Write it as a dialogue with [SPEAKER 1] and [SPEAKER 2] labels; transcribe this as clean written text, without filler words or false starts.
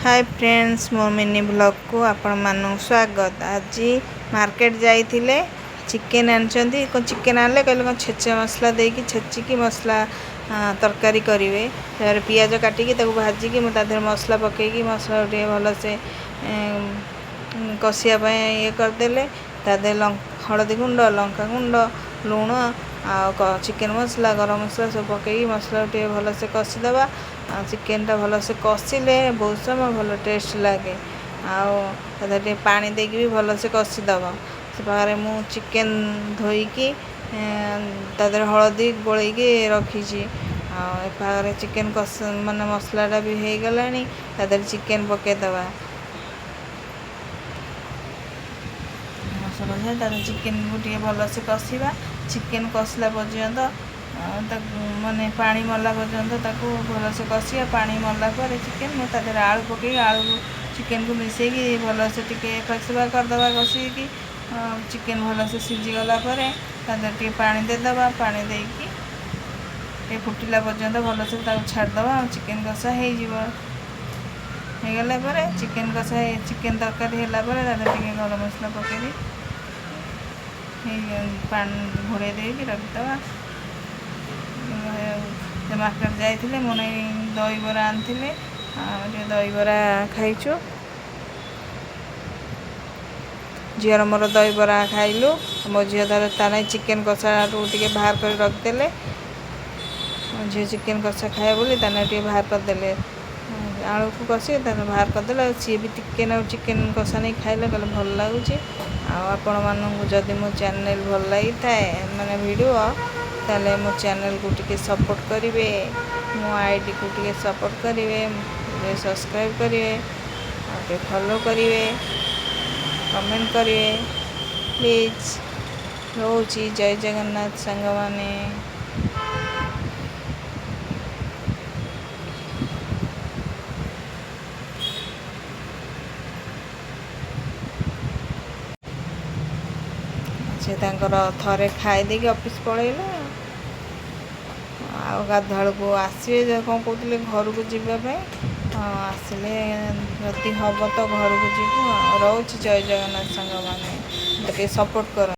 [SPEAKER 1] Hi friends, मो mini blog को आपण मानू स्वागत। आज मार्केट जाइथिले चिकेन आनचंदी को चिकेन आनले कहले को छेचा मसला देकी छेचिकी मसला तरकारी करिवे। तार पियाज काटिकी ताको भाजिकी म तादेर मसला पकेकी मसला उठे भल से कसिया पय ये कर देले। तादेर हळदी गुंड, लंका गुंड, लूण आ चिकेन मसला, गरम मसला सब पकेकी मसला उठे भल से कसी दबा। चिकेन टा भल से कसिले बहुत समय भल टेस्ट लगे। आते पानी देकी भी भल से कसीदब। से पाखे मु चिकेन धोईकी तादेर हलदी गोलैकी रखी। पाखे चिकेन कस माने मसलाटा भी हो गलानी। तादेर चिकेन पकेदबा मसला चिकेन को टे भल से कसिबा। चिकेन कसला पर्यंत माने पानी मला पर्यंत ताको भल से कसिया। पानी मला पर चिकेन मैं तादेर आलू पकई आलू चिकेन को मिसेकी भल से टिके फसवा करदबा। कसिकी चिकेन भल से सीझी गला पर तादेर टे पानी देदबा। पानी देकी टे फुटिला पर्यंत भल से ताको छाड़दबा। चिकेन कषा हो गला पर चिकेन कषा चिकेन तरकारी होला पर तादेर टिके गरम मसला पकेई पानी घोड़े देकी रखिदबा। मार्केट जाइए मोने दही बरा आनी दही बरा खाइचु। झीर मोर दही बरा खाइलु। मो झी तार चिकेन कषा टे बाहर कर रखदेले। झी चिकेन कषा खाए बोली टे बाहर करदे। आलू को कषि बाहर करदे। सी भी टिके ना चिकेन कषा नहीं खाइले कहले भल लगुच। आपण मानू जदि मो चैनल भल लगी थाए माने वीडियो ताले मो चैनल को टिके सपोर्ट करिवे। मो आईडी को टिके सपोर्ट करिवे, सब्सक्राइब करिवे, और फॉलो करिवे, कमेंट करिवे प्लीज। रोची जय जगन्नाथ संग माने। से थरे खाई देकी ऑफिस पलैले। गाधुआ को आसवे कौन कहते घर को जावाई आसिले जदि हम तो घर को जीव। रोच जय जगन्नाथ संग माने सपोर्ट कर।